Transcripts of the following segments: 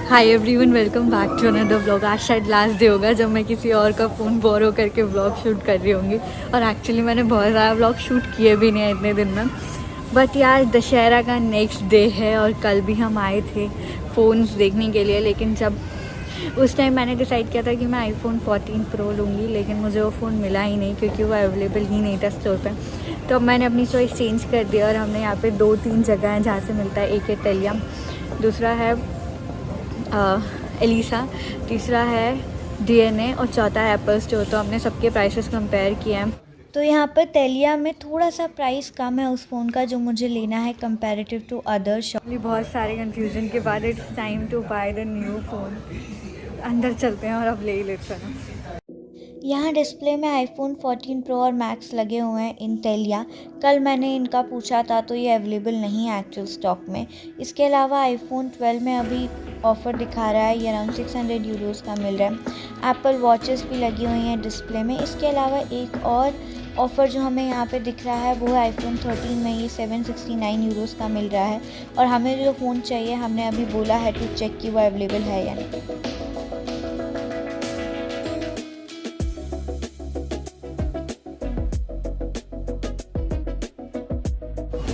Hi everyone, welcome back to another vlog. आज शायद last day होगा जब मैं किसी और का फ़ोन बोरो करके व्लॉग शूट कर रही होंगी। और एक्चुअली मैंने बहुत ज़्यादा व्लॉग शूट किए भी नहीं है इतने दिन में। बट यार दशहरा का नेक्स्ट डे है और कल भी हम आए थे फ़ोन्स देखने के लिए। लेकिन जब उस टाइम मैंने डिसाइड किया था कि मैं आईफोन 14 प्रो लूँगी, लेकिन मुझे वो फ़ोन मिला ही नहीं क्योंकि वो अवेलेबल ही नहीं था स्टोर पे। तो अब मैंने अपनी चॉइस चेंज कर दिया और हमने यहाँ पे 2-3 जगह हैं जहाँ से मिलता है। एक है टेलिया, दूसरा है एलिसा, तीसरा है डीएनए और चौथा है एप्पल स्टोर। तो हमने सबके प्राइसेस कंपेयर किए हैं। तो यहाँ पर तेलिया में थोड़ा सा प्राइस कम है उस फ़ोन का जो मुझे लेना है कंपैरेटिव टू अदर शॉप। बहुत सारे कंफ्यूजन के बाद it's time to buy the new phone. अंदर चलते हैं और अब ले ही लेते हैं। यहाँ डिस्प्ले में आईफोन 14 प्रो और मैक्स लगे हुए हैं इन तेलिया। कल मैंने इनका पूछा था तो ये अवेलेबल नहीं है एक्चुअल स्टॉक में। इसके अलावा आईफोन 12 में अभी ऑफ़र दिखा रहा है, ये अराउंड 600 यूरोज़ का मिल रहा है। एप्पल वॉचेस भी लगी हुई हैं डिस्प्ले में। इसके अलावा एक और ऑफ़र जो हमें यहाँ पे दिख रहा है वो है आईफोन 13 में, ये 769 यूरोज़ का मिल रहा है। और हमें जो फ़ोन चाहिए हमने अभी बोला है टू चेक कि वो अवेलेबल है या नहीं।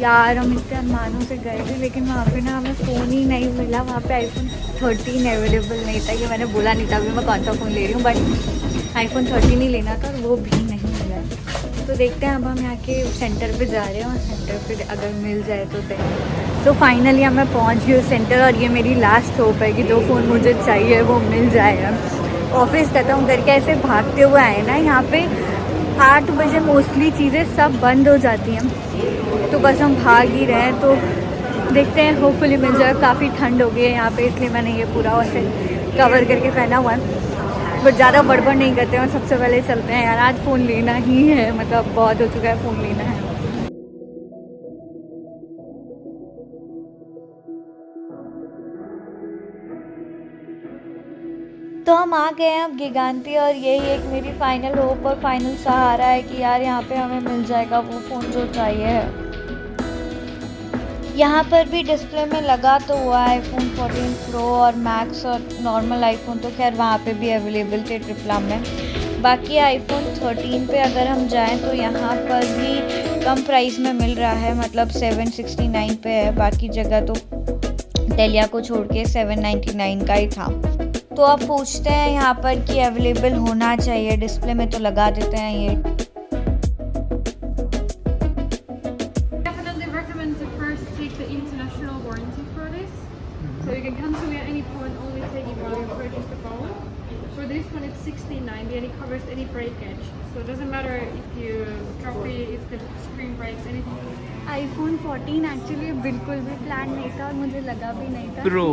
यार हम इतने अरमानों से गए थे लेकिन वहाँ पे ना हमें फ़ोन ही नहीं मिला। वहाँ पे आईफोन 13 अवेलेबल नहीं था। ये मैंने बोला नहीं था अभी मैं कौन सा फ़ोन ले रही हूँ, बट आईफोन 13 ही लेना था और वो भी नहीं मिला। तो देखते हैं, अब हम यहाँ के सेंटर पे जा रहे हैं और सेंटर पे अगर मिल जाए तो देखें। तो फाइनली अब मैं पहुँच गई हूँ सेंटर और ये मेरी लास्ट होप है कि जो फ़ोन मुझे चाहिए वो मिल जाएगा। ऑफिस खत्म करके ऐसे भागते हुए आए ना, यहाँ पे 8 बजे मोस्टली चीज़ें सब बंद हो जाती हैं। तो बस हम भाग ही रहे हैं। तो देखते हैं, होपफुली मिल जाए। काफ़ी ठंड हो गई है यहाँ पे इसलिए मैंने ये पूरा ऐसे कवर करके पहना हुआ है। बट ज़्यादा बड़बड़ नहीं करते हैं और सबसे पहले चलते हैं यार, आज फ़ोन लेना ही है। मतलब बहुत हो चुका है, फ़ोन लेना है। तो हम आ गए हैं अब गिगांती और यही एक मेरी फाइनल होप और फाइनल सहारा है कि यार यहाँ पे हमें मिल जाएगा वो फ़ोन जो चाहिए है। यहाँ पर भी डिस्प्ले में लगा तो हुआ आईफोन 14 प्रो और मैक्स, और नॉर्मल आईफोन तो खैर वहाँ पे भी अवेलेबल थे ट्रिपला में। बाकी आईफोन 13 पे अगर हम जाएं तो यहाँ पर भी कम प्राइस में मिल रहा है, मतलब 769 पे है। बाकी जगह तो टेलिया को छोड़ के 799 का ही था। तो अब पूछते हैं यहाँ पर कि अवेलेबल होना चाहिए, डिस्प्ले में तो लगा देते हैं ये। Definitely recommend to first take the international warranty for this. So you can cancel at any point, only take it while you purchase the phone. For this one it's 1690 and it covers any breakage. So it doesn't matter if you drop it, if the screen breaks, anything. IPhone 14 actually बिल्कुल भी plan नहीं था और मुझे लगा भी नहीं था प्रो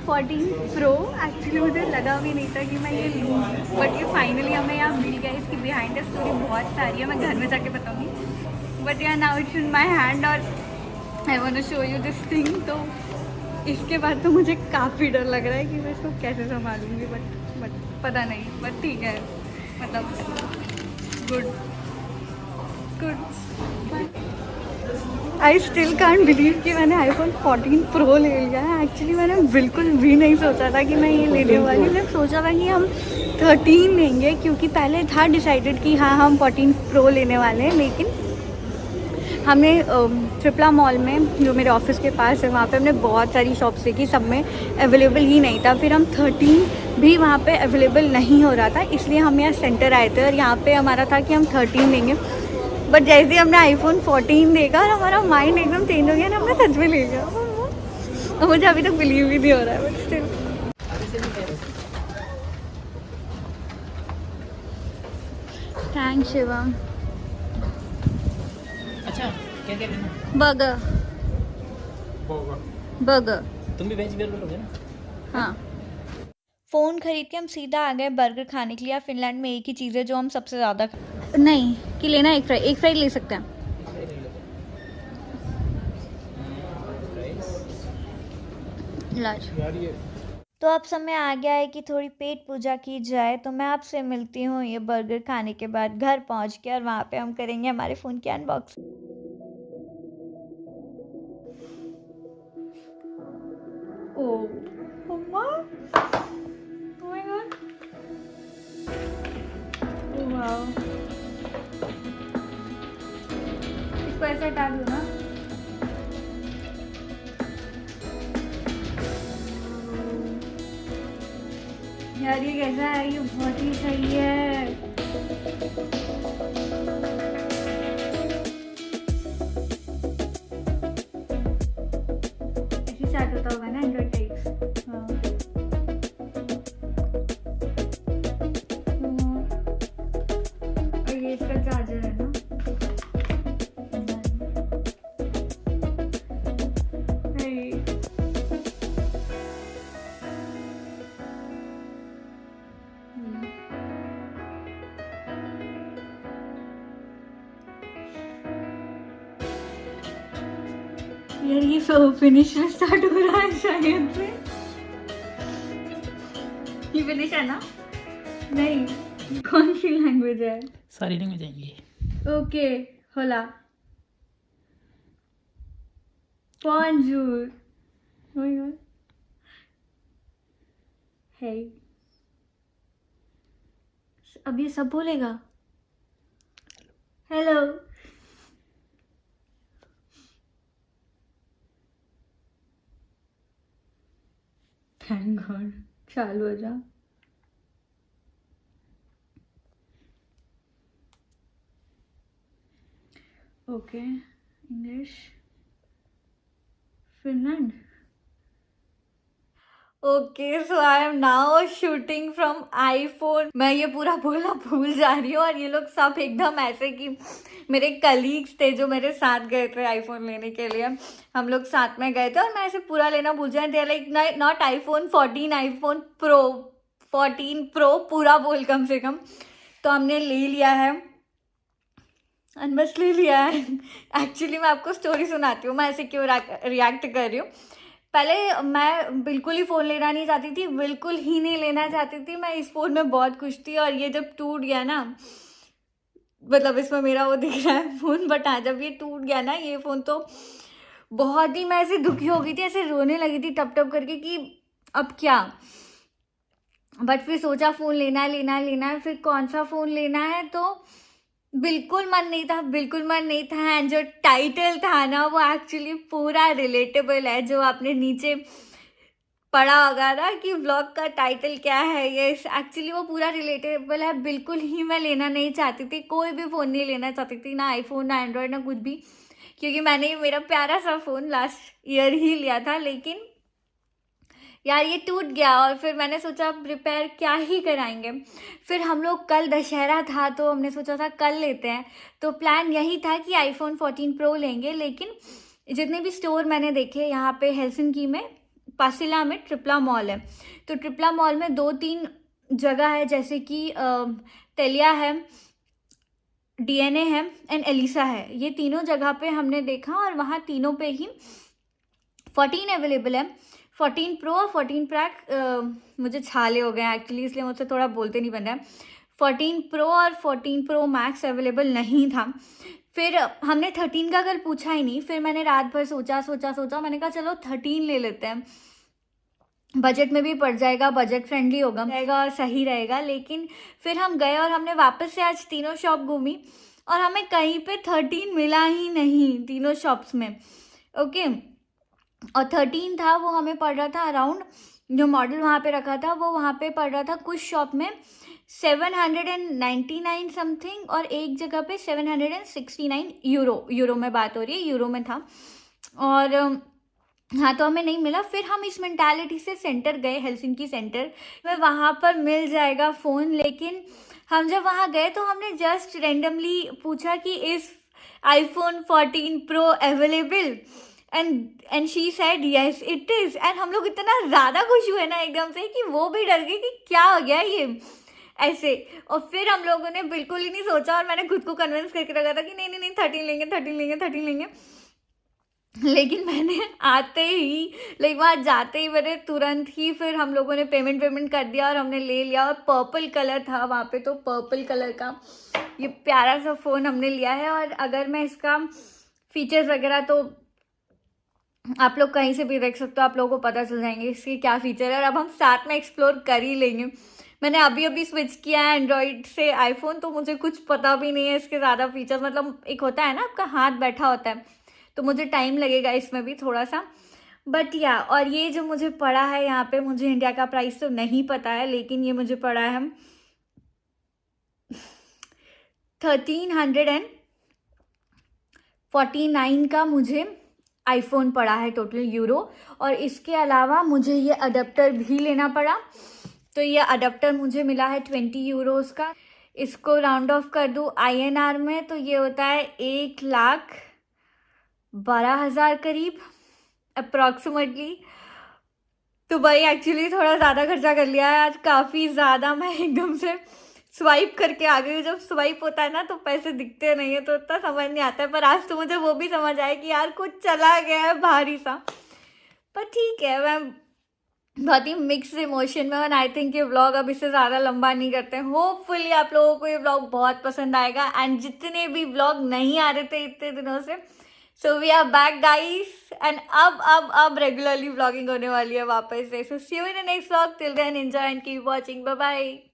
14 प्रो एक्चुअली मुझे लगा भी नहीं था कि मैं ये लूँ। बट ये फाइनली हमें यहाँ मिल गया। इसकी बिहाइंड स्टोरी बहुत सारी है, मैं घर में जाके बताऊँगी। बट यार now it's in my hand और I want to show you this thing. तो इसके बाद तो मुझे काफ़ी डर लग रहा है कि मैं इसको कैसे संभालूंगी। बट पता नहीं, बट ठीक है, मतलब good good. I still can't believe कि मैंने आईफोन 14 प्रो ले लिया है। एक्चुअली मैंने बिल्कुल भी नहीं सोचा था कि मैं ये लेने वाली हूँ। मैंने सोचा था कि हम 13 लेंगे क्योंकि पहले था डिसाइडेड कि हाँ हम 14 प्रो लेने वाले हैं। लेकिन हमने ट्रिपला मॉल में जो मेरे ऑफिस के पास है वहाँ पे हमने बहुत सारी शॉप्स देखी, सब में अवेलेबल ही नहीं था। फिर हम 13 भी वहाँ पे अवेलेबल नहीं हो रहा था, इसलिए हम यहाँ सेंटर आए थे और यहाँ पे हमारा था कि हम 13 लेंगे। बट जैसे हमने आईफोन 14 देखा और हमारा माइंड एकदम चेंज हो गया ना, हमने सच में ले लिया। और मुझे अभी तक बिलीव भी नहीं हो रहा है, बट स्टिल। थैंक्स शिवम। अच्छा क्या क्या लेना? Burger burger. तुम भी वेज बर्गर लोगे ना? हाँ। फ़ोन खरीद के हम सीधा आ गए बर्गर खाने के लिए। फिनलैंड में एक ही चीज़ है जो हम सबसे ज़्यादा नहीं कि लेना, एक फ्राई ले सकते हैं। लार्ज। तो अब समय आ गया है कि थोड़ी पेट पूजा की जाए। तो मैं आपसे मिलती हूँ ये बर्गर खाने के बाद घर पहुँच के, और वहाँ पे हम करेंगे हमारे फ़ोन की अनबॉक्सिंग। ओह मम्मा, oh my God, oh wow, इसको ऐसे हटा दो ना। यार ये कैसा है, ये बहुत ही सही है। ऐसे स्टार्ट होता होगा ना एंड्रॉइड टाइप्स। हाँ और ये इसका चार्जर है ना। यार ये फिनिश में स्टार्ट हो रहा है शायद से। ये फिनिश है ना? नहीं, कौन सी लैंग्वेज है? सारी लैंग्वेज आएंगी। ओके, होला, bonjour, oh my God, hey, अब ये सब बोलेगा। हेलो, थैंक गॉड, चालू हो जा। Okay, English, Finland. Okay, so I am now shooting from iPhone. मैं ये पूरा बोलना भूल जा रही हूँ और ये लोग सब एकदम ऐसे कि मेरे कलीग्स थे जो मेरे साथ गए थे आईफोन लेने के लिए। हम लोग साथ में गए थे और मैं ऐसे पूरा लेना भूल जाए। They like not iPhone 14, iPhone pro 14 pro पूरा बोल कम से कम। तो हमने ले लिया है, बस ले लिया है। एक्चुअली मैं आपको स्टोरी सुनाती हूँ मैं ऐसे क्यों रिएक्ट कर रही हूँ। पहले मैं बिल्कुल ही फ़ोन लेना नहीं चाहती थी, बिल्कुल ही नहीं लेना चाहती थी। मैं इस फ़ोन में बहुत खुश थी और ये जब टूट गया ना, मतलब इसमें मेरा वो दिख रहा है फ़ोन, बट हाँ जब ये टूट गया ना ये फ़ोन, तो बहुत ही मैं ऐसे दुखी हो गई थी, ऐसे रोने लगी थी टप टप करके कि अब क्या। बट फिर सोचा फ़ोन लेना है, फिर कौन सा फ़ोन लेना है, तो बिल्कुल मन नहीं था। एंड जो टाइटल था ना वो एक्चुअली पूरा रिलेटेबल है, जो आपने नीचे पढ़ा होगा ना कि व्लॉग का टाइटल क्या है, ये एक्चुअली वो पूरा रिलेटेबल है। बिल्कुल ही मैं लेना नहीं चाहती थी, कोई भी फ़ोन नहीं लेना चाहती थी, ना आईफोन ना एंड्रॉयड ना कुछ भी, क्योंकि मैंने मेरा प्यारा सा फ़ोन लास्ट ईयर ही लिया था। लेकिन यार ये टूट गया और फिर मैंने सोचा रिपेयर क्या ही कराएंगे। फिर हम लोग कल दशहरा था तो हमने सोचा था कल लेते हैं। तो प्लान यही था कि आईफोन 14 प्रो लेंगे। लेकिन जितने भी स्टोर मैंने देखे यहाँ पे हेलसिंकी में, पासिला में ट्रिप्ला मॉल है, तो ट्रिप्ला मॉल में 2-3 जगह है, जैसे कि तेलिया है, डीएनए है एंड एलिसा है। ये तीनों जगह पे हमने देखा और वहाँ तीनों पे ही 14 अवेलेबल है। 14 प्रो और 14 प्रैक मुझे छाले हो गए एक्चुअली, इसलिए मुझसे थोड़ा बोलते नहीं बन रहा है। 14 प्रो और 14 प्रो मैक्स अवेलेबल नहीं था। फिर हमने 13 का कल पूछा ही नहीं। फिर मैंने रात भर सोचा, मैंने कहा चलो 13 ले लेते हैं, बजट में भी पड़ जाएगा, बजट फ्रेंडली होगा और सही रहेगा। लेकिन फिर हम गए और हमने वापस से आज तीनों शॉप घूमी और हमें कहीं पे 13 मिला ही नहीं तीनों शॉप्स में। ओके, और 13 था वो हमें पड़ रहा था अराउंड, जो मॉडल वहाँ पे रखा था वो वहाँ पे पड़ रहा था कुछ शॉप में 799 समथिंग और एक जगह पे 769 यूरो में बात हो रही है, यूरो में था। और हाँ, तो हमें नहीं मिला। फिर हम इस मेंटालिटी से सेंटर गए, हेलसिंकी सेंटर में, वहाँ पर मिल जाएगा फ़ोन। लेकिन हम जब वहाँ गए तो हमने जस्ट रेंडमली पूछा कि इस iPhone 14 pro available, and she said yes it is. And हम लोग इतना ज़्यादा खुश हुए ना एकदम से कि वो भी डर गए कि क्या हो गया ये ऐसे। और फिर हम लोगों ने बिल्कुल ही नहीं सोचा और मैंने खुद को कन्विंस करके रखा था कि नहीं 13 लेंगे। लेकिन मैंने आते ही वहाँ जाते ही मैंने तुरंत ही फिर हम लोगों ने पेमेंट कर दिया और हमने ले लिया। और पर्पल कलर था वहाँ पे, तो पर्पल कलर का ये प्यारा सा फ़ोन हमने लिया है। और अगर मैं इसका फीचर्स वगैरह तो आप लोग कहीं से भी देख सकते हो, आप लोगों को पता चल जाएंगे इसके क्या फीचर है, और अब हम साथ में एक्सप्लोर कर ही लेंगे। मैंने अभी अभी स्विच किया है एंड्रॉइड से आईफोन, तो मुझे कुछ पता भी नहीं है इसके ज़्यादा फीचर्स। मतलब एक होता है ना आपका हाथ बैठा होता है, तो मुझे टाइम लगेगा इसमें भी थोड़ा सा, बट या। और ये जो मुझे पड़ा है यहाँ पे, मुझे इंडिया का प्राइस तो नहीं पता है, लेकिन ये मुझे पड़ा है 1349 का मुझे आईफोन पड़ा है टोटल यूरो। और इसके अलावा मुझे ये अडेप्टर भी लेना पड़ा, तो ये अडेप्टर मुझे मिला है 20 यूरोज़ का। इसको राउंड ऑफ कर दूँ INR में तो ये होता है 1,12,000 करीब अप्रॉक्सीमेटली। तो भाई एक्चुअली थोड़ा ज़्यादा खर्चा कर लिया है आज, काफ़ी ज़्यादा। मैं एकदम से स्वाइप करके आ गई हूँ। जब स्वाइप होता है ना तो पैसे दिखते नहीं है, तो इतना समझ नहीं आता है। पर आज तो मुझे वो भी समझ आया कि यार कुछ चला गया है भारी सा, पर ठीक है। मैं बहुत ही मिक्स्ड इमोशन में, और आई थिंक ये व्लॉग अब इससे ज़्यादा लंबा नहीं करते हैं। होपफुली आप लोगों को ये व्लॉग बहुत पसंद आएगा, एंड जितने भी व्लॉग नहीं आ रहे थे इतने दिनों से, so we are back guys, and अब रेगुलरली व्लॉगिंग होने वाली है वापस से। So see you in the next vlog, till then enjoy and keep watching, bye bye.